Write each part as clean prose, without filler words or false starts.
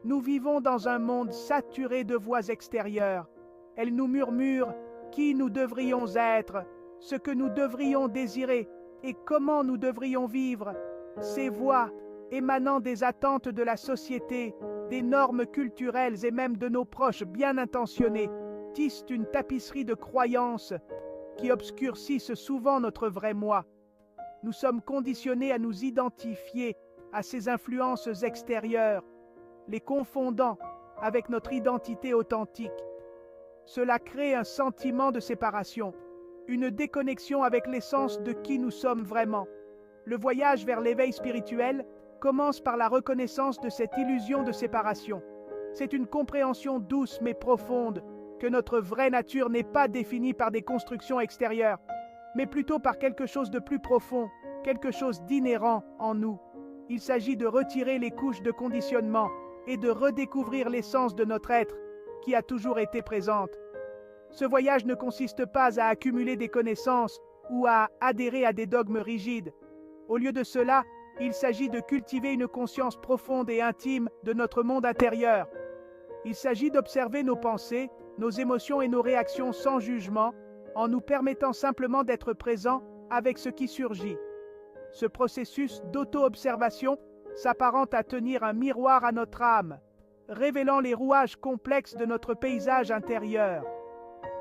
Nous vivons dans un monde saturé de voix extérieures. Elles nous murmurent qui nous devrions être, ce que nous devrions désirer et comment nous devrions vivre. Ces voix, émanant des attentes de la société, des normes culturelles et même de nos proches bien intentionnés, tissent une tapisserie de croyances qui obscurcissent souvent notre vrai moi. Nous sommes conditionnés à nous identifier à ces influences extérieures, les confondant avec notre identité authentique. Cela crée un sentiment de séparation, une déconnexion avec l'essence de qui nous sommes vraiment. Le voyage vers l'éveil spirituel commence par la reconnaissance de cette illusion de séparation. C'est une compréhension douce mais profonde que notre vraie nature n'est pas définie par des constructions extérieures, mais plutôt par quelque chose de plus profond, quelque chose d'inhérent en nous. Il s'agit de retirer les couches de conditionnement et de redécouvrir l'essence de notre être qui a toujours été présente. Ce voyage ne consiste pas à accumuler des connaissances ou à adhérer à des dogmes rigides. Au lieu de cela, il s'agit de cultiver une conscience profonde et intime de notre monde intérieur. Il s'agit d'observer nos pensées, nos émotions et nos réactions sans jugement, en nous permettant simplement d'être présents avec ce qui surgit. Ce processus d'auto-observation s'apparente à tenir un miroir à notre âme, révélant les rouages complexes de notre paysage intérieur.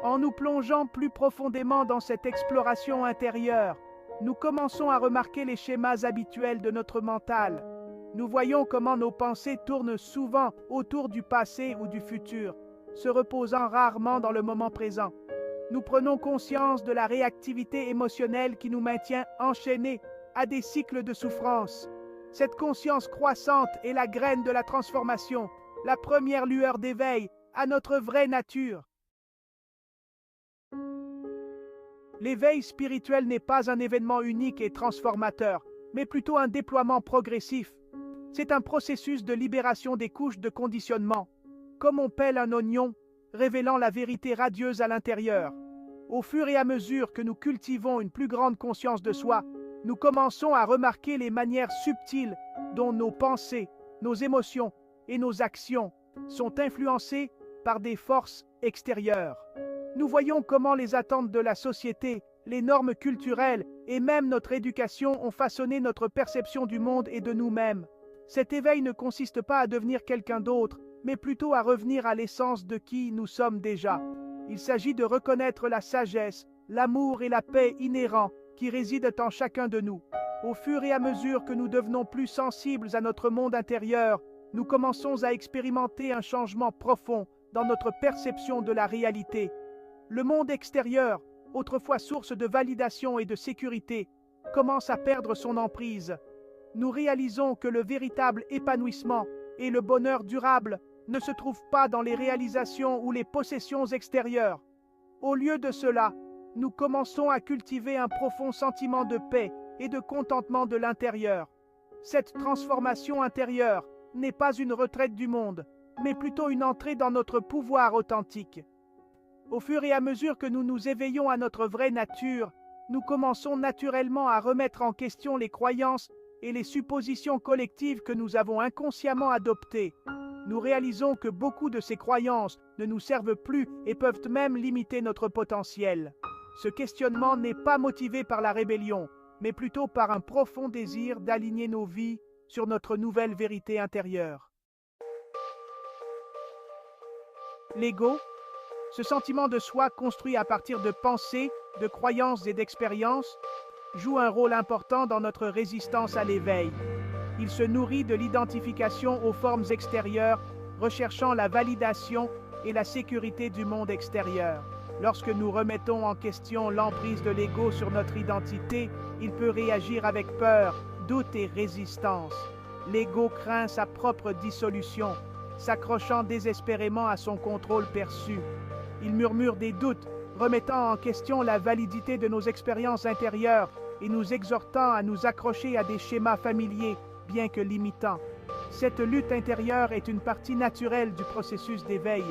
En nous plongeant plus profondément dans cette exploration intérieure, nous commençons à remarquer les schémas habituels de notre mental. Nous voyons comment nos pensées tournent souvent autour du passé ou du futur, se reposant rarement dans le moment présent. Nous prenons conscience de la réactivité émotionnelle qui nous maintient enchaînés à des cycles de souffrance. Cette conscience croissante est la graine de la transformation, la première lueur d'éveil à notre vraie nature. L'éveil spirituel n'est pas un événement unique et transformateur, mais plutôt un déploiement progressif. C'est un processus de libération des couches de conditionnement, comme on pèle un oignon, révélant la vérité radieuse à l'intérieur. Au fur et à mesure que nous cultivons une plus grande conscience de soi, nous commençons à remarquer les manières subtiles dont nos pensées, nos émotions et nos actions sont influencées par des forces extérieures. Nous voyons comment les attentes de la société, les normes culturelles et même notre éducation ont façonné notre perception du monde et de nous-mêmes. Cet éveil ne consiste pas à devenir quelqu'un d'autre, mais plutôt à revenir à l'essence de qui nous sommes déjà. Il s'agit de reconnaître la sagesse, l'amour et la paix inhérents qui résident en chacun de nous. Au fur et à mesure que nous devenons plus sensibles à notre monde intérieur, nous commençons à expérimenter un changement profond dans notre perception de la réalité. Le monde extérieur, autrefois source de validation et de sécurité, commence à perdre son emprise. Nous réalisons que le véritable épanouissement et le bonheur durable ne se trouvent pas dans les réalisations ou les possessions extérieures. Au lieu de cela, nous commençons à cultiver un profond sentiment de paix et de contentement de l'intérieur. Cette transformation intérieure n'est pas une retraite du monde, mais plutôt une entrée dans notre pouvoir authentique. Au fur et à mesure que nous nous éveillons à notre vraie nature, nous commençons naturellement à remettre en question les croyances et les suppositions collectives que nous avons inconsciemment adoptées. Nous réalisons que beaucoup de ces croyances ne nous servent plus et peuvent même limiter notre potentiel. Ce questionnement n'est pas motivé par la rébellion, mais plutôt par un profond désir d'aligner nos vies sur notre nouvelle vérité intérieure. L'ego, ce sentiment de soi construit à partir de pensées, de croyances et d'expériences, joue un rôle important dans notre résistance à l'éveil. Il se nourrit de l'identification aux formes extérieures, recherchant la validation et la sécurité du monde extérieur. Lorsque nous remettons en question l'emprise de l'ego sur notre identité, il peut réagir avec peur, doute et résistance. L'ego craint sa propre dissolution, s'accrochant désespérément à son contrôle perçu. Il murmure des doutes, remettant en question la validité de nos expériences intérieures et nous exhortant à nous accrocher à des schémas familiers, bien que limitants. Cette lutte intérieure est une partie naturelle du processus d'éveil.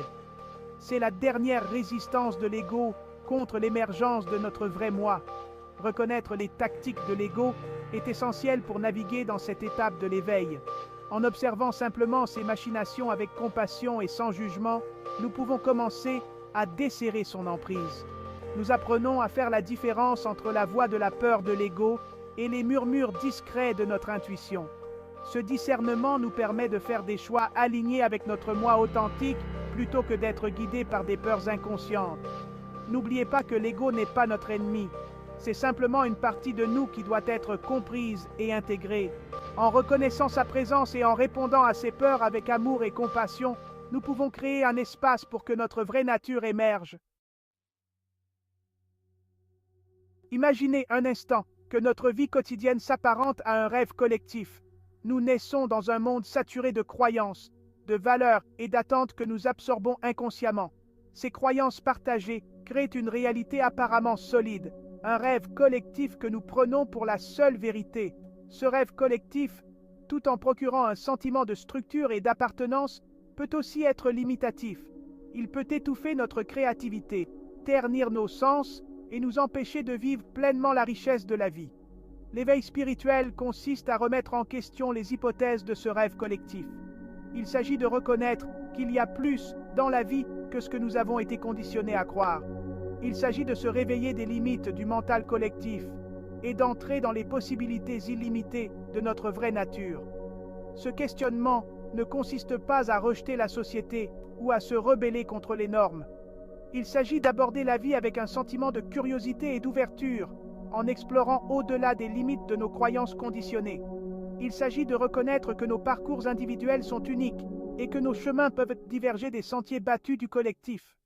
C'est la dernière résistance de l'ego contre l'émergence de notre vrai moi. Reconnaître les tactiques de l'ego est essentiel pour naviguer dans cette étape de l'éveil. En observant simplement ces machinations avec compassion et sans jugement, nous pouvons commencer à desserrer son emprise. Nous apprenons à faire la différence entre la voix de la peur de l'ego et les murmures discrets de notre intuition. Ce discernement nous permet de faire des choix alignés avec notre moi authentique plutôt que d'être guidés par des peurs inconscientes. N'oubliez pas que l'ego n'est pas notre ennemi. C'est simplement une partie de nous qui doit être comprise et intégrée. En reconnaissant sa présence et en répondant à ses peurs avec amour et compassion, nous pouvons créer un espace pour que notre vraie nature émerge. Imaginez un instant que notre vie quotidienne s'apparente à un rêve collectif. Nous naissons dans un monde saturé de croyances, de valeurs et d'attentes que nous absorbons inconsciemment. Ces croyances partagées créent une réalité apparemment solide, un rêve collectif que nous prenons pour la seule vérité. Ce rêve collectif, tout en procurant un sentiment de structure et d'appartenance, peut aussi être limitatif. Il peut étouffer notre créativité, ternir nos sens et nous empêcher de vivre pleinement la richesse de la vie. L'éveil spirituel consiste à remettre en question les hypothèses de ce rêve collectif. Il s'agit de reconnaître qu'il y a plus dans la vie que ce que nous avons été conditionnés à croire. Il s'agit de se réveiller des limites du mental collectif et d'entrer dans les possibilités illimitées de notre vraie nature. Ce questionnement ne consiste pas à rejeter la société ou à se rebeller contre les normes. Il s'agit d'aborder la vie avec un sentiment de curiosité et d'ouverture, en explorant au-delà des limites de nos croyances conditionnées. Il s'agit de reconnaître que nos parcours individuels sont uniques et que nos chemins peuvent diverger des sentiers battus du collectif.